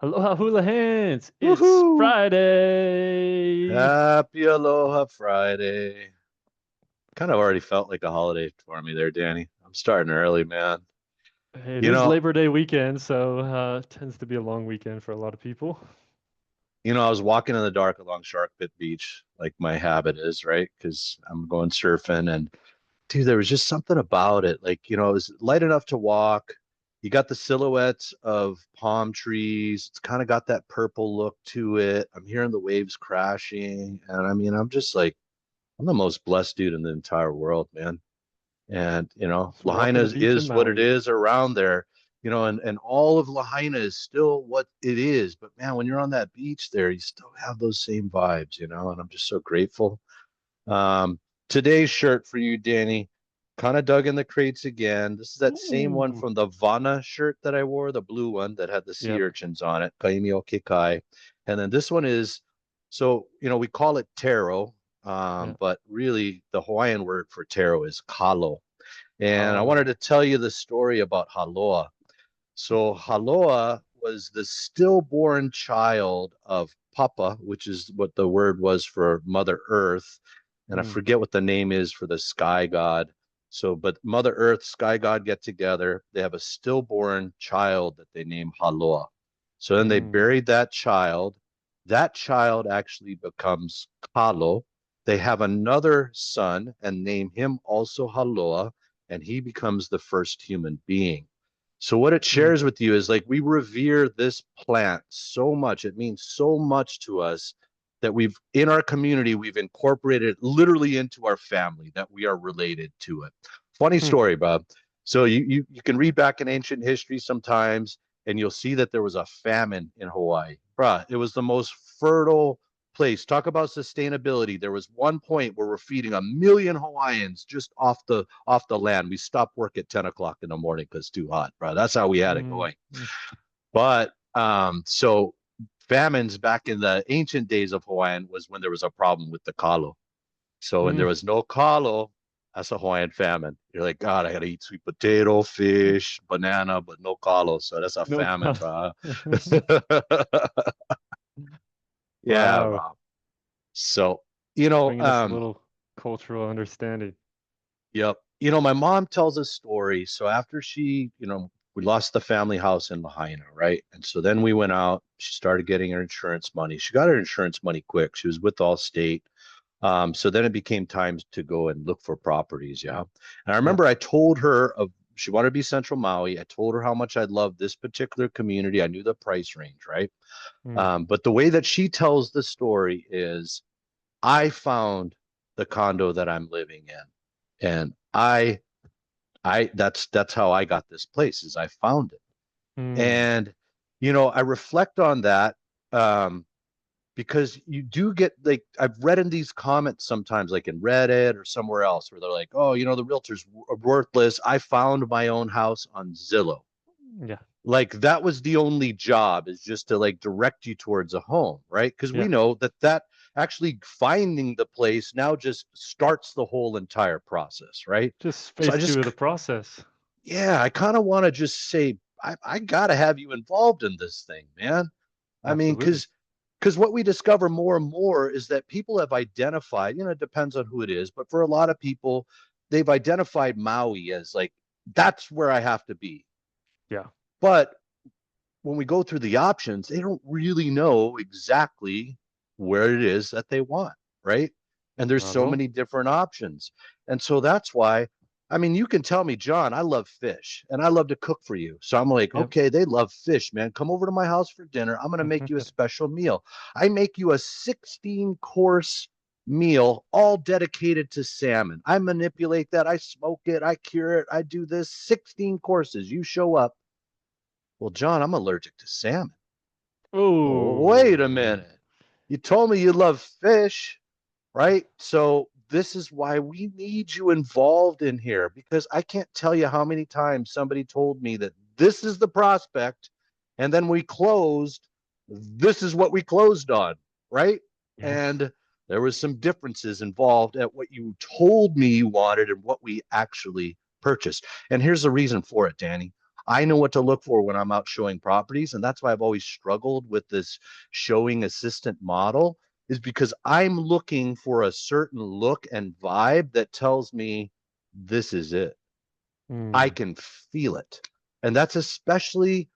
Aloha hula hands. It's Woohoo! Friday. Happy Aloha Friday. Kind of already felt like a holiday for me there, Danny. I'm starting early, man. It You is know, Labor Day weekend, so tends to be a long weekend for a lot of people. I was walking in the dark along Shark Pit Beach, like my habit is, right? Because I'm going surfing, and dude, there was just something about it. Like, it was light enough to walk. You got the silhouettes of palm trees. It's kind of got that purple look to it. I'm hearing the waves crashing, and I mean, I'm just like, I'm the most blessed dude in the entire world, man. And Just walking Lahaina the beach in is what it Maui. is around there. And all of Lahaina is still what it is. But man, when you're on that beach there, you still have those same vibes. And I'm just so grateful. Um, Today's shirt for you, Danny, kind of dug in the crates again. This is that same one Ooh. from the Vana shirt that I wore, the blue one that had the sea Yep. urchins on it, Kaimi o Kekai. And then this one is, so, we call it taro, Yeah. but really the Hawaiian word for taro is kalo. And I wanted Kalo. to tell you the story about Haloa. So Haloa was the stillborn child of Papa, which is what the word was for Mother Earth. And I Mm. forget what the name is for the sky god. So, but Mother Earth, sky god get together. They have a stillborn child that they name Haloa. So then they Mm. buried that child. That child actually becomes Kalo. They have another son and name him also Haloa, and he becomes the first human being. So what it Mm. shares with you is like we revere this plant so much. It means so much to us that we've in our community we've incorporated it literally into our family that we are related to it. Funny Hmm. story, Bob. So you can read back in ancient history sometimes and you'll see that there was a famine in Hawaii. Bruh, it was the most fertile place. Talk about sustainability. There was one point where we're feeding 1 million Hawaiians just off the land. We stopped work at 10 o'clock in the morning because it's too hot, bro. That's how we had it Mm. going. But so famines back in the ancient days of Hawaiian was when there was a problem with the kalo. So when there Mm. was no kalo, that's a Hawaiian famine. You're like, God, I gotta eat sweet potato, fish, banana, but no kalo. So that's a No famine, kalo. bro. Yeah, Wow. Rob. So, you know, Bringing us a um, little cultural understanding. Yep. My mom tells a story. So after we lost the family house in Lahaina, right? And so then we went out. She started getting her insurance money. She got her insurance money quick. She was with Allstate. So then it became time to go and look for properties. Yeah. And I Yeah. remember I told her of she wanted to be Central Maui. I told her how much I loved this particular community. I knew the price range, right? Mm. But the way that she tells the story is I found the condo that I'm living in. And that's how I got this place is I found it. Mm. And I reflect on that um because you do get like I've read in these comments sometimes like in Reddit or somewhere else where they're like, "Oh, the realtor's worthless. I found my own house on Zillow." Yeah. Like that was the only job is just to like direct you towards a home, right? Because we Yeah. know that actually finding the place now just starts the whole entire process, right? Just So I phase two just of the process. yeah, I kind of want to just say I gotta have you involved in this thing, man. I mean, Absolutely. because what we discover more and more is that people have identified, it depends on who it is, but for a lot of people, they've identified Maui as like that's where I have to be. Yeah. But when we go through the options, they don't really know exactly where it is that they want, right? And there's Not at so all. many different options. And so that's why, I mean, you can tell me, John, I love fish and I love to cook for you. So I'm like, Yep. okay, they love fish, man. Come over to my house for dinner. I'm going to make you a special meal. I make you a 16-course meal all dedicated to salmon. I manipulate that. I smoke it. I cure it. I do this 16 courses. You show up. Well, John, I'm allergic to salmon. Wait a Oh. minute. You told me you love fish, right? So this is why we need you involved in here because I can't tell you how many times somebody told me that this is the prospect and then we closed. This is what we closed on, right? Yes. And there was some differences involved at what you told me you wanted and what we actually purchased. And here's the reason for it, Danny. I know what to look for when I'm out showing properties. And that's why I've always struggled with this showing assistant model, is because I'm looking for a certain look and vibe that tells me this is it. I Mm, can feel it. And that's especially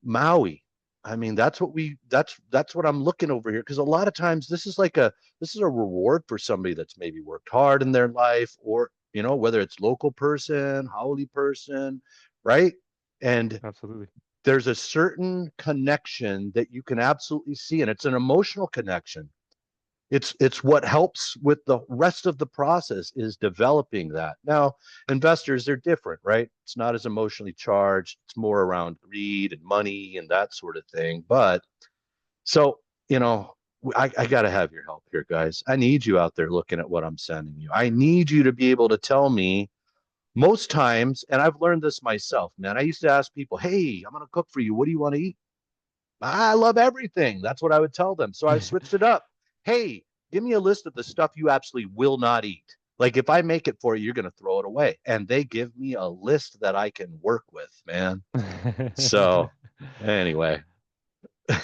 Maui. I mean, that's what I'm looking over here. Because a lot of times this is a reward for somebody that's maybe worked hard in their life, or whether it's local person, haole person, right? And absolutely. there's a certain connection that you can absolutely see, and it's an emotional connection. It's what helps with the rest of the process, is developing that. Now, investors, they're different, right? It's not as emotionally charged. It's more around greed and money and that sort of thing. But so, you know, I got to have your help here, guys. I need you out there looking at what I'm sending you. I need you to be able to tell me most times, and I've learned this myself, man. I used to ask people, hey, I'm going to cook for you. What do you want to eat? I love everything. That's what I would tell them. So I switched it up. Hey, give me a list of the stuff you absolutely will not eat. Like if I make it for you, you're going to throw it away. And they give me a list that I can work with, man. So anyway,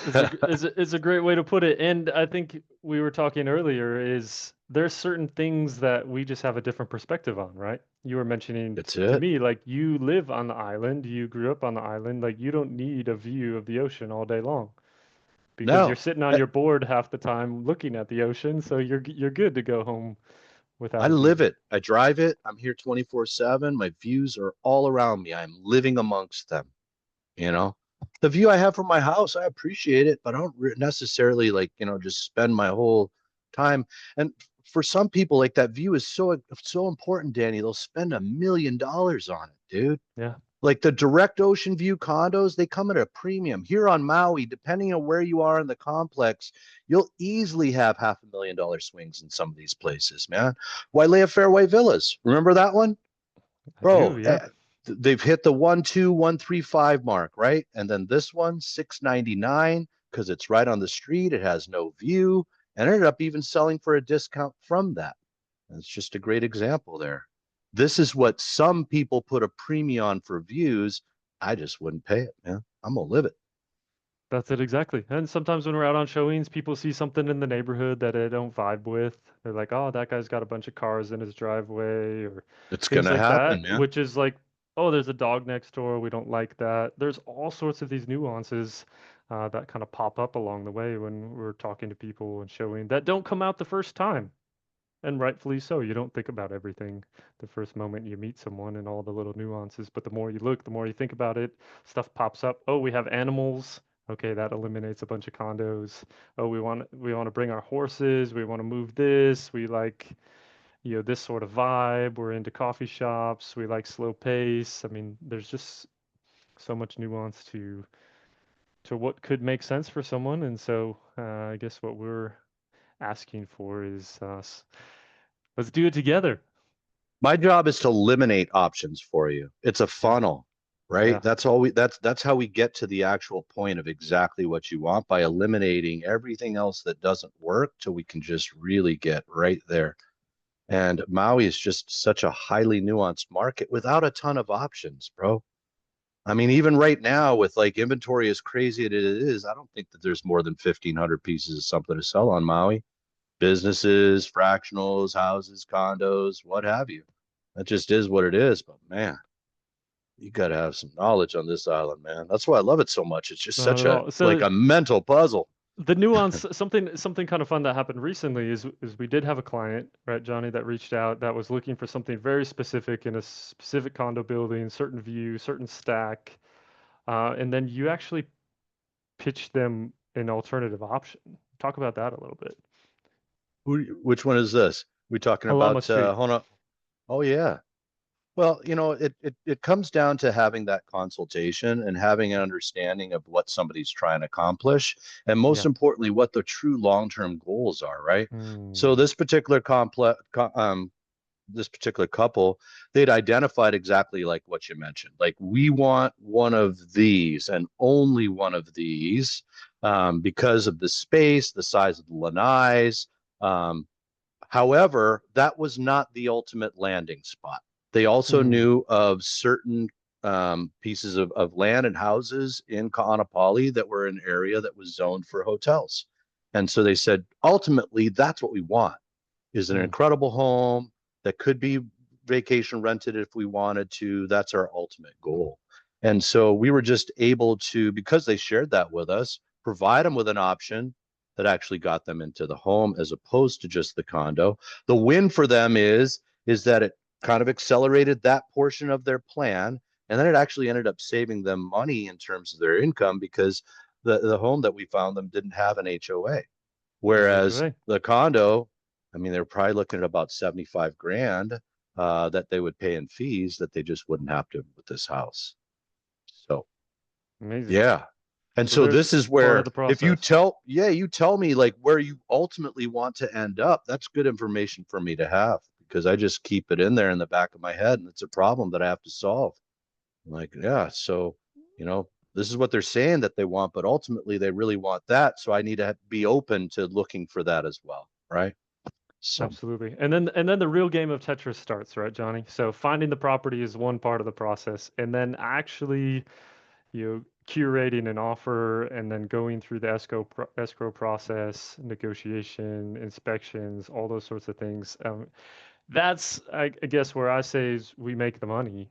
Is a great way to put it. And I think we were talking earlier is there's certain things that we just have a different perspective on, right? You were mentioning that's to it. me, like you live on the island, you grew up on the island, like you don't need a view of the ocean all day long because you're No, sitting on your board half the time looking at the ocean, so you're good to go home I without a live view. it. I drive it. I'm here 24/7. My views are all around me. I'm living amongst them. you know the view I have from my house, I appreciate it, but I don't necessarily like just spend my whole time. And for some people, like, that view is so important, Danny. They'll spend $1 million on it, dude. Yeah. Like the direct ocean view condos, they come at a premium here on Maui. Depending on where you are in the complex, you'll easily have $500,000 swings in some of these places, man. Wailea Fairway Villas, remember that one? I do, Bro, yeah. they've hit the 12135 mark, right? And then this one, 699, because it's right on the street. It has no view, and ended up even selling for a discount from that. And it's just a great example there. This is what some people put a premium on for views. I just wouldn't pay it, man. I'm gonna live it. That's it exactly. And sometimes when we're out on showings, people see something in the neighborhood that they don't vibe with. They're like, "Oh, that guy's got a bunch of cars in his driveway," or It's things gonna like happen, that, man. which is like, "Oh, there's a dog next door. We don't like that." There's all sorts of these nuances that kind of pop up along the way when we're talking to people and showing that don't come out the first time. And rightfully so. You don't think about everything the first moment you meet someone and all the little nuances, but the more you look, the more you think about it, stuff pops up. Oh, we have animals. Okay, that eliminates a bunch of condos. Oh, we want to bring our horses. We want to move this. We like, this sort of vibe. We're into coffee shops. We like slow pace. I mean, there's just so much nuance to what could make sense for someone. And so, I guess what we're asking for is let's do it together. My job is to eliminate options for you. It's a Yeah. funnel, right? Yeah. That's how we get to the actual point of exactly what you want, by eliminating everything else that doesn't work till we can just really get right there. And Maui is just such a highly nuanced market without a ton of options, bro. I mean, even right now with like inventory as crazy as it is, I don't think that there's more than 1,500 pieces of something to sell on Maui. Businesses, fractionals, houses, condos, what have you. That just is what it is. But man, you got to have some knowledge on this island, man. That's why I love it so much. It's just Not such at a all. like So a mental puzzle. the nuance, something kind of fun that happened recently is we did have a client, right, Johnny, that reached out that was looking for something very specific in a specific condo building, certain view, certain stack, and then you actually pitched them an alternative option. Talk about that a little bit. Which one is this? We talking Halama about Street. Hona? Oh yeah. Well, it comes down to having that consultation and having an understanding of what somebody's trying to accomplish, and most Yeah. importantly, what the true long-term goals are, right? So Mm, this particular couple, they'd identified exactly like what you mentioned. Like, we want one of these and only one of these, because of the space, the size of the lanais. Um, However, that was not the ultimate landing spot. They also mm, knew of certain pieces of land and houses in Ka'anapali that were an area that was zoned for hotels. And so they said, ultimately, that's what we want is an Mm, incredible home that could be vacation rented if we wanted to. That's our ultimate goal. And so we were just able to, because they shared that with us, provide them with an option that actually got them into the home as opposed to just the condo. The win for them is that it kind of accelerated that portion of their plan. And then it actually ended up saving them money in terms of their income because the home that we found them didn't have an HOA. no Whereas HOA. the condo, I mean, they're probably looking at about 75 grand that they would pay in fees that they just wouldn't have to with this house. So, Amazing. yeah. And So so there's this is part of where the if you process. tell, yeah, you tell me like where you ultimately want to end up, that's good information for me to have because I just keep it in there in the back of my head and it's a problem that I have to solve. I'm like, yeah, so, this is what they're saying that they want, but ultimately they really want that. So I need to be open to looking for that as well. Right. So Absolutely. And then the real game of Tetris starts, right, Johnny? So finding the property is one part of the process, and then actually, curating an offer and then going through the escrow process, negotiation, inspections, all those sorts of things. That's, I guess, where I say is we make the money.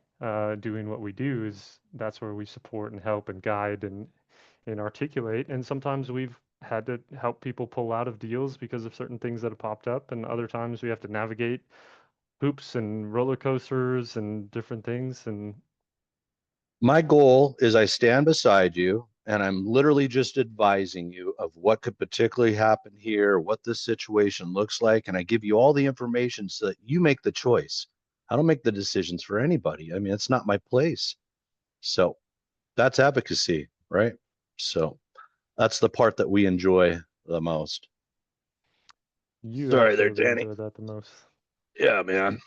Doing what we do is that's where we support and help and guide and articulate. And sometimes we've had to help people pull out of deals because of certain things that have popped up, and other times we have to navigate hoops and roller coasters and different things. And my goal is I stand beside you and I'm literally just advising you of what could particularly happen here, what this situation looks like, and I give you all the information so that you make the choice. I don't make the decisions for anybody. I mean, it's not my place. So that's advocacy, right? So that's the part that we enjoy the most. you Sorry there, absolutely Danny. enjoy that the most. Yeah, man.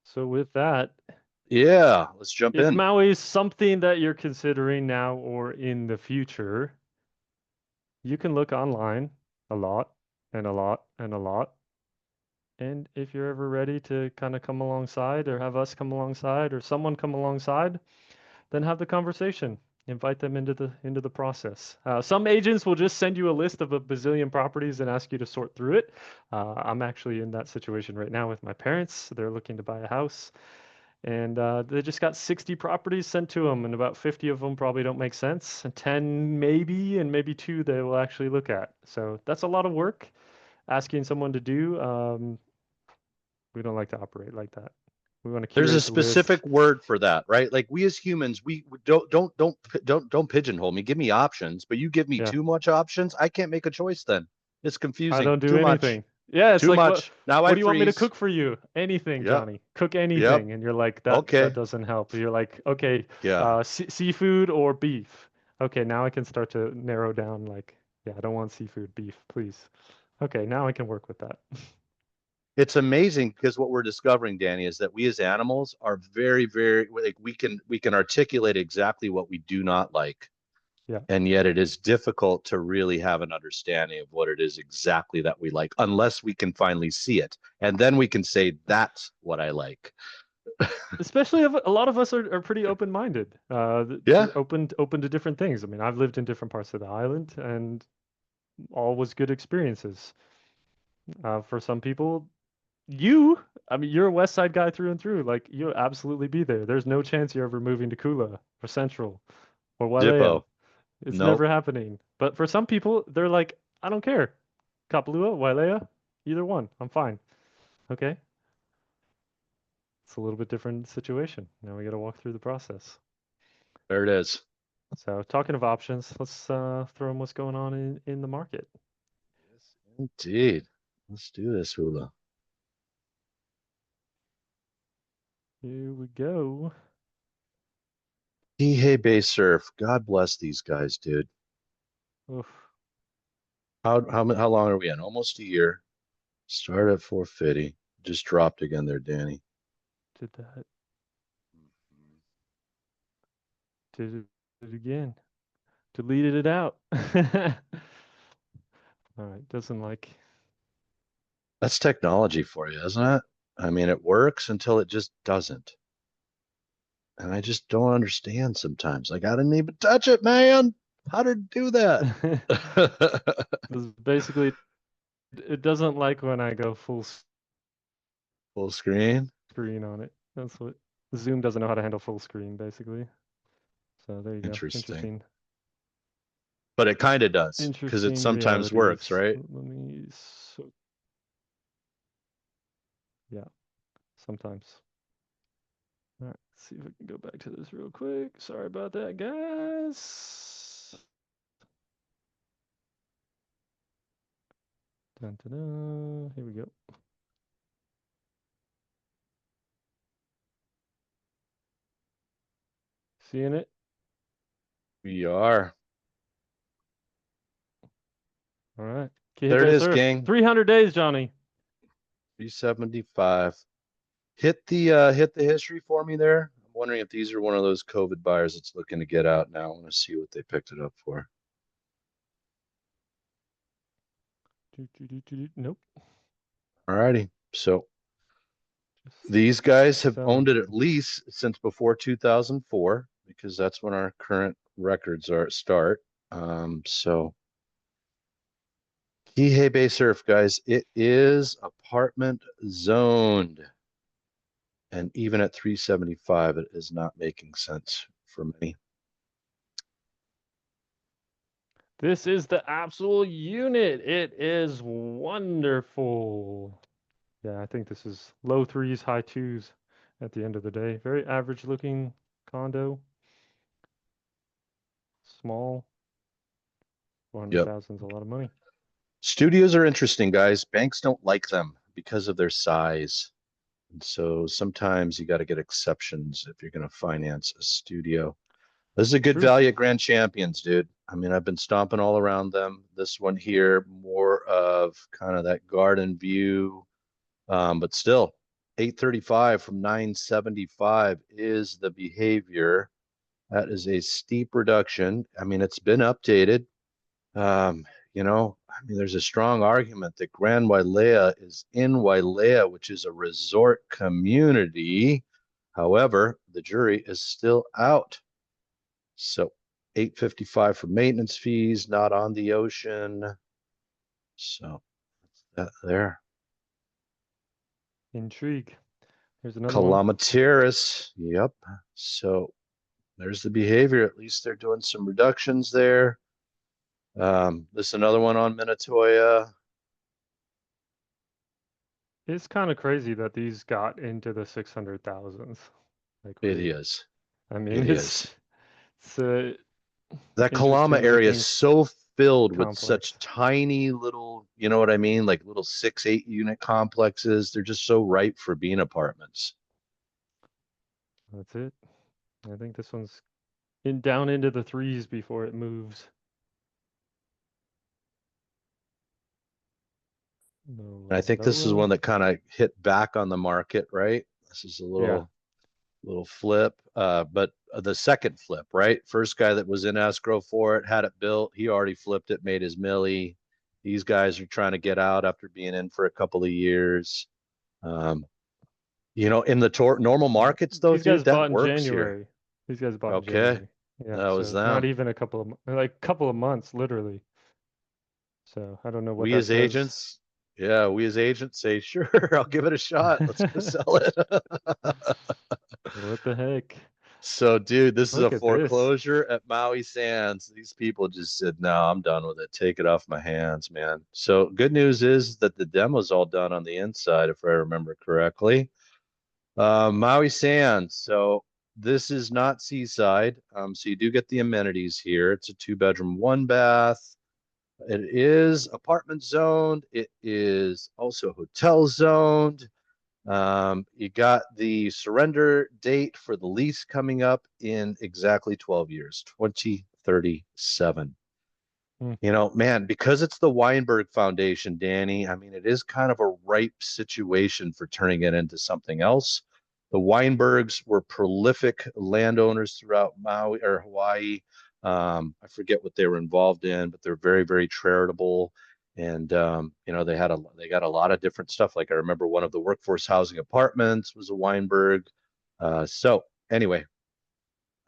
So with that, Yeah, let's jump if in. Maui is something that you're considering now or in the future, you can look online a lot and a lot and a lot. And if you're ever ready to kind of come alongside or have us come alongside or someone come alongside, then have the conversation. Invite them into the process. Some agents will just send you a list of a bazillion properties and ask you to sort through it. I'm actually in that situation right now with my parents. They're looking to buy a house, and they just got 60 properties sent to them, and about 50 of them probably don't make sense, and 10 maybe, and maybe two they will actually look at. So that's a lot of work asking someone to do. We don't like to operate like that. We want to There's a curate the list. specific word for that, right? Like we as humans, we don't pigeonhole me. Give me options, but you give me Yeah. too much options, I can't make a choice then. It's I confusing. don't do Too much. anything. Yeah, it's Too like what much. Now what I do you want me to freeze. cook for you? Anything, Yep. Johnny. Cook Yep. anything. And you're like that Okay. doesn't help. You're like, okay, Yeah. seafood or beef. Okay, now I can start to narrow down like, yeah, I don't want seafood, beef, please. Okay, now I can work with that. It's amazing because what we're discovering, Danny, is that we as animals are very, very like we can articulate exactly what we do not like. Yeah. And yet it is difficult to really have an understanding of what it is exactly that we like unless we can finally see it and then we can say that's what I like. Especially if a lot of us are pretty open-minded, Yeah. to open to different things. I mean, I've lived in different parts of the island and all was good experiences. For some people, you, I mean, you're a West Side guy through and through. Like, you'll absolutely be there. There's no chance you're ever moving to Kula or Central or Wailea. Dippo. It's never Nope. happening. But for some people, they're like, I don't care. Kapalua, Wailea, either one. I'm fine. Okay. It's a little bit different situation. Now we got to walk through the process. There it is. So, talking of options, let's throw in what's going on in the market. Yes, indeed. Let's do this, Hula. Here we go. Hey, Bay Surf. God bless these guys, dude. Oof, How long are we in? Almost a year. Start at 450. Just dropped again there, Danny. did that. Did it again. Deleted it out. All right, doesn't like. That's technology for you, isn't it? I mean, it works until it just doesn't. And I just don't understand sometimes. Like, I didn't even touch it, man. How did it do that? It's basically, it doesn't like when I go full Full screen. screen on it. That's what Zoom doesn't know how to handle full screen, basically. So there you go. Interesting. Interesting. But it kind of does because it Interesting sometimes works, realities. right? Let me, so, yeah, sometimes. All right, let's see if we can go back to this real quick. Sorry about that, guys. Dun, dun, dun. Here we go. Seeing it? We are. All right. Key There it Bay is, Surf. gang. 300 days, Johnny. 375. Hit the history for me there. I'm wondering if these are one of those COVID buyers that's looking to get out now. I want to see what they picked it up for. Nope. All righty. So Just these guys have selling. owned it at least since before 2004 because that's when our current records are start. So Kihei Bay Surf, guys, it is apartment zoned. And even at 375, it is not making sense for many. This is the absolute unit. It is wonderful. Yeah, I think this is low threes, high twos at the end of the day. Very average looking condo. Small. Yep. 400,000 is a lot of money. Studios are interesting, guys. Banks don't like them because of their size. And so sometimes you got to get exceptions if you're going to finance a studio. This is a good True. value at Grand Champions, dude. I mean, I've been stomping all around them. This one here, more of kind of that garden view, but still, 835 from 975 is the behavior. That is a steep reduction. I mean, it's been updated. Um, I mean, there's a strong argument that Grand Wailea is in Wailea, which is a resort community. However, the jury is still out. So 855 for maintenance fees, not on the ocean. So that there. Intrigue. Here's another one. Kalama Terrace. Yep. So there's the behavior. At least they're doing some reductions there. This is another one on Minatoya. It's kind of crazy that these got into the 600,000s. Like It really. is. I mean, It is. it's a That Kalama interesting area is looking so filled with complex. such tiny little, you know what I mean? Like little 6, 8 unit complexes. They're just so ripe for being apartments. That's it. I think this one's in down into the threes before it moves. And I Nova think this is Nova. one that kind of hit back on the market, right? This is a Yeah, little flip, but the second flip, right? First guy that was in escrow for it, had it built, he already flipped it, made his millie. These guys are trying to get out after being in for a couple of years. Um, in the normal yeah. markets though, These guys dude, that bought in works here. January. These guys bought in Okay, January. Yeah, that was so not them. even a couple of like couple of months, literally. So I don't know what We that as says. agents, yeah, we as agents say, sure, I'll give it a shot. Let's go sell it. What the heck? So, dude, this is a Look at this. foreclosure at Maui Sands. These people just said, no, I'm done with it. Take it off my hands, man. So, good news is that the demo's all done on the inside, if I remember correctly. Maui Sands. So, this is not seaside. So, you do get the amenities here. It's a 2 bedroom, 1 bath. It is apartment zoned. It is also hotel zoned. You got the surrender date for the lease coming up in exactly 12 years, 2037. Hmm. Man, because it's the Weinberg Foundation, Danny, I mean, it is kind of a ripe situation for turning it into something else. The Weinbergs were prolific landowners throughout Maui or Hawaii. I forget what they were involved in, but they're very, very charitable. And they got a lot of different stuff. Like I remember one of the workforce housing apartments was a Weinberg. So anyway,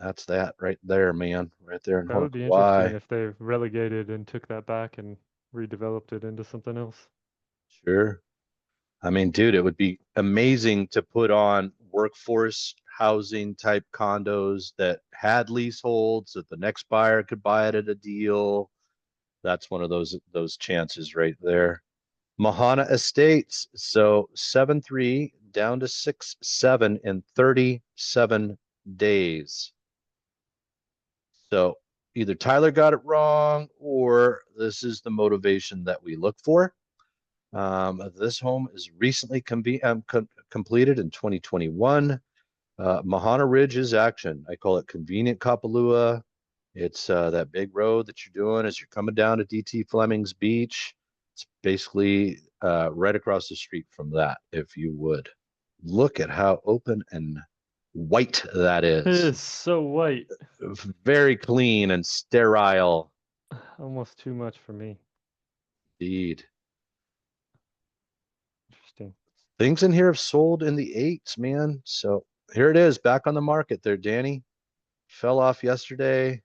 That's that right there, man. Right there in That would be interesting Hawaii. if they relegated and took that back and redeveloped it into something else. Sure. I mean, dude, it would be amazing to put on workforce housing type condos that had leaseholds that the next buyer could buy it at a deal. That's one of those chances right there. Mahana Estates. So 7-3 down to 6-7 in 37 days. So either Tyler got it wrong or this is the motivation that we look for. This home is recently completed in 2021. Mahana Ridge is action. I call it convenient Kapalua. It's that big road that you're doing as you're coming down to DT Fleming's Beach. It's basically right across the street from that, if you would. Look at how open and white that It is. is so white. Very clean and sterile. Almost too much for me. Indeed. Interesting. Things in here have sold in the eights, man. So here it is, back on the market there, Danny. Fell off yesterday.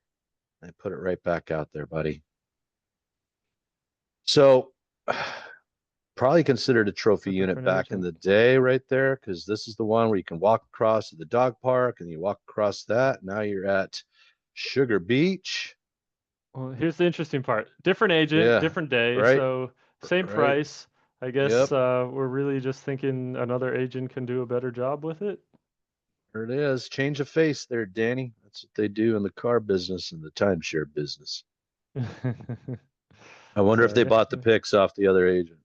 I put it right back out there, buddy. So probably considered a A trophy unit different back in agent. the day right there, because this is the one where you can walk across to the dog park and you walk across that. Now you're at Sugar Beach. Well, here's the interesting part. Different agent, Yeah, different day, right, so same right. price. I guess Yep, we're really just thinking another agent can do a better job with it. there it is. Change of face there, Danny. That's what they do in the car business and the timeshare business. I wonder if they So bought the picks off the other agent.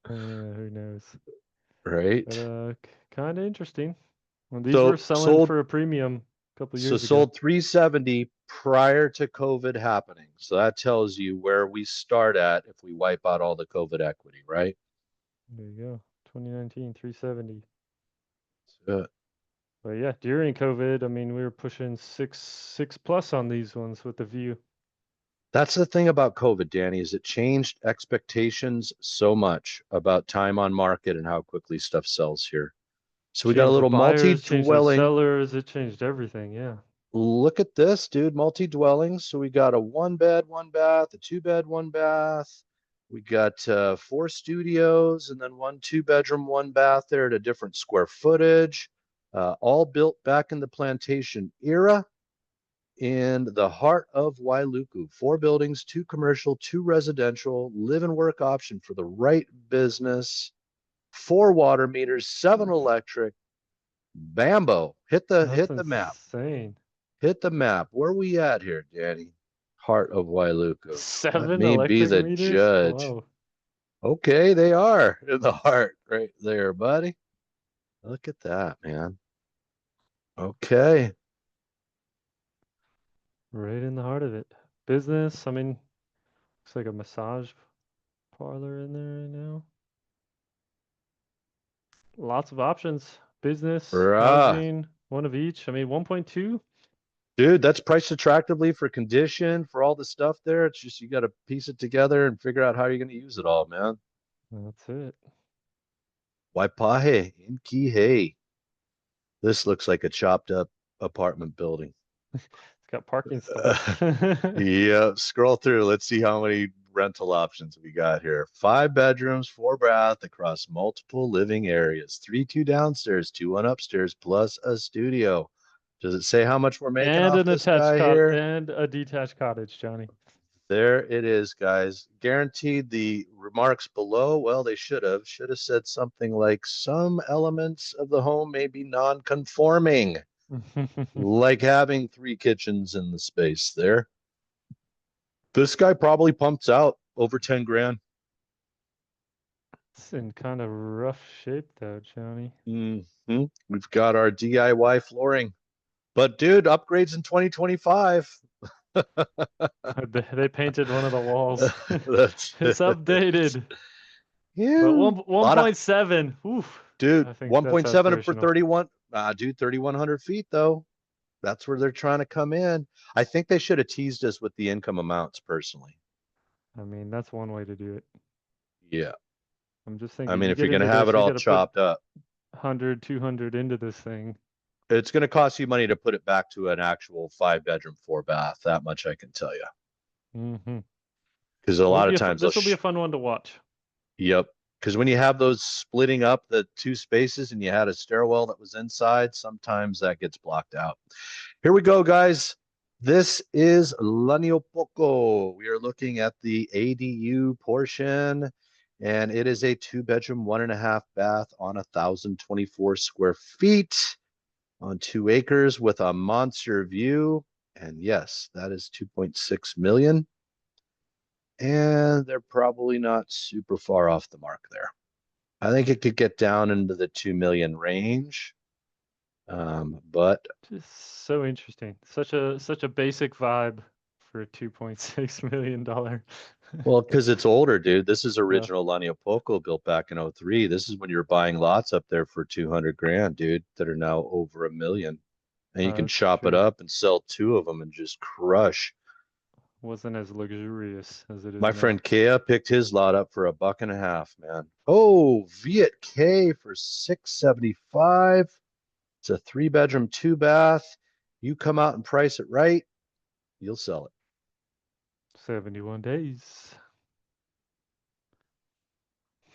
who knows? But Right. kind of interesting. Well, these were So selling sold for a premium a couple so years ago. sold 370 prior to COVID happening. So that tells you where we start at if we wipe out all the COVID equity, right? There you go. 2019, 370. So But yeah, during COVID, I mean, we were pushing six plus on these ones with the view. that's the thing about COVID, Danny, is it changed expectations so much about time on market and how quickly stuff sells here. So we got a Changed the little buyers, changed the multi-dwelling. sellers. It changed everything. Yeah. Look at this, dude. Multi-dwellings. So we got a one bed, one bath, a two bed, one bath. We got four studios and then one two-bedroom, one bath there at a different square footage. All built back in the plantation era in the heart of Wailuku. Four buildings, two commercial, two residential, live and work option for the right business. Four water meters, seven electric. Bambo. That's Hit the map. insane. Hit the map. Where we at here, Danny? Heart of Wailuku. Let Seven me be electric the meters? judge. Whoa. Okay, they are in the heart right there, buddy. Look at that, man. Okay. Right in the heart of it. Business. I mean, looks like a massage parlor in there right now. Lots of options. Business, Rah. housing, one of each. I mean, 1.2. Dude, that's priced attractively for condition, for all the stuff there. It's just you got to piece it together and figure out how you're going to use it all, man. That's it. Waipahe in Kihei. This looks like a chopped up apartment building. It's got parking stalls. Yeah, scroll through. Let's see how many rental options we got here. Five bedrooms, four bath across multiple living areas. Three, two downstairs, two, one upstairs, plus a studio. Does it say how much we're making And off an this attached guy cot here? and a detached cottage, Johnny. There it is, guys. Guaranteed the remarks below. Well, they should have said something like some elements of the home may be non-conforming, like having three kitchens in the space there. This guy probably pumps out over 10 grand. It's in kind of rough shape though, Johnny. Mm-hmm. We've got our DIY flooring. But dude, upgrades in 2025. They painted one of the walls. That's It's updated. But yeah. one A lot of 1.7. Oof. dude, I think that's 1.7 for aspirational. 31. Dude, 3,100 feet though. That's where they're trying to come in. I think they should have teased us with the income amounts personally. I mean, that's one way to do it. Yeah. I'm just I thinking mean, you if get you're gonna into have this, it you all got to put chopped up. 100, 200 into this thing. It's going to cost you money to put it back to an actual 5 bedroom, 4 bath. That much I can tell you. Hmm. Because a Well, lot of times this will be a fun one to watch. yep. Because when you have those splitting up the two spaces and you had a stairwell that was inside, sometimes that gets blocked out. Here we go, guys. This is Lanio Poco. We are looking at the ADU portion, and it is a 2 bedroom, 1.5 bath on 1,024 square feet on 2 acres with a monster view. And yes, that is 2.6 million. And they're probably not super far off the mark there. I think it could get down into the 2 million range. But Just so interesting. Such a basic vibe for a $2.6 million. well, because it's older, dude. This is Yeah, original Lanio Poco built back in '03. This is when you're buying lots up there for 200 grand, dude, that are now over a million. And you can that's chop it true. up and sell two of them and just crush. Wasn't as luxurious as it is My now. friend Kea picked his lot up for $1.50, man. Oh, Viet K for 675. It's a 3 bedroom, 2 bath. You come out and price it right, you'll sell it. 71 days.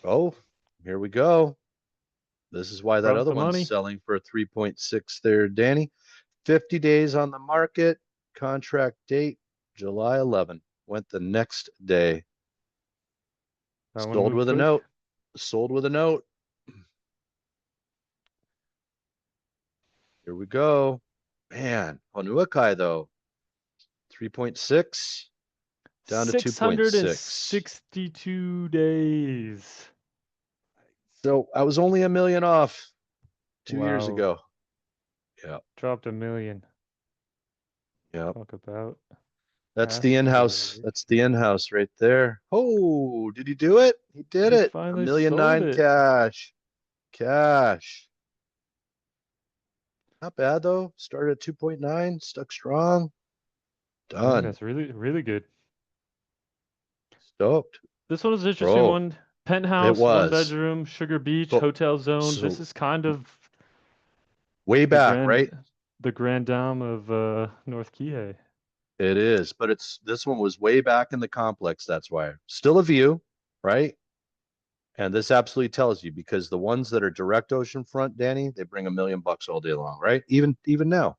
Oh, here we go. This is why that Brought other the one's money. selling for 3.6 there, Danny. 50 days on the market. Contract date July 11. Went the next day. That one Sold moved with a quick. note. Sold with a note. Here we go. Man, Honuakai though, 3.6 down to 2.6. 662 days. So I was only a million off 2 years Wow. ago. Yeah, Dropped a million. yeah. Talk about That's the in-house. asteroid. That's the in-house right there. Oh, did he do it? He did He it. A finally million sold nine it. cash. Cash. Not bad though. Started at 2.9, stuck strong. I think Done. that's really good. Stoked. This one was an interesting Bro, one. it Penthouse, one was. bedroom, Sugar Beach, So hotel zone. This so is kind of way the back, grand right? the grand dame of North Kihei. It is, but it's this one was way back in the complex. That's why. Still a view, right? And this absolutely tells you because the ones that are direct ocean front, Danny, they bring $1 million all day long, right? Even now.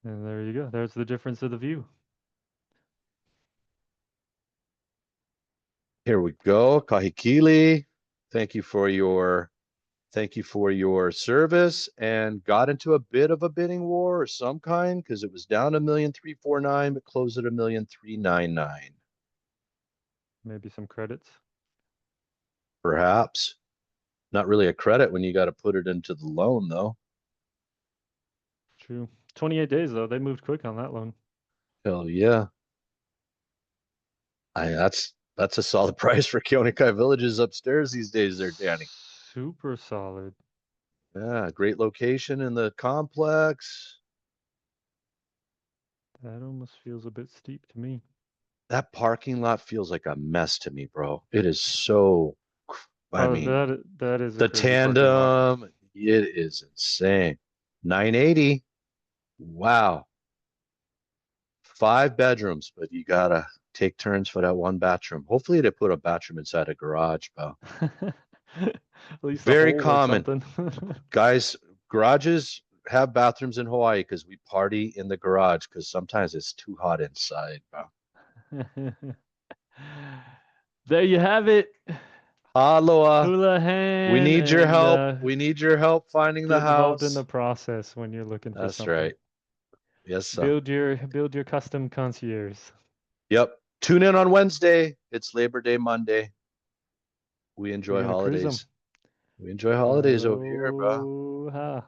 And there you go. There's the difference of the view. Here we go. Kahikili. Thank you for your thank you for your service and got into a bit of a bidding war of some kind because it was down 1,349,000, but closed at 1,399,000. Maybe some credits. Perhaps. Not really a credit when you got to put it into the loan though. True. 28 days though. They moved quick on that loan. Hell yeah. That's a solid price for Keonikai Villages upstairs these days there, Danny. Super solid. Yeah, great location in the complex. That almost feels a bit steep to me. That parking lot feels like a mess to me, bro. It is so, I Oh, mean, that is a the crazy parking lot. tandem, it is insane. 980. Wow. 5 bedrooms, but you gotta take turns for that one bathroom. Hopefully they put a bathroom inside a garage, bro. At least a Very hole or common. something. Guys, garages have bathrooms in Hawaii because we party in the garage because sometimes it's too hot inside, bro. There you have it. Aloha. We Hulahan need your and help. We need your help finding the get involved in the house. process when you're looking for That's something. right. Yes, sir. Build your custom concierge. Yep. Tune in on Wednesday. It's Labor Day Monday. We We're enjoy gonna cruise them. holidays. We enjoy holidays over here, bro. Aloha.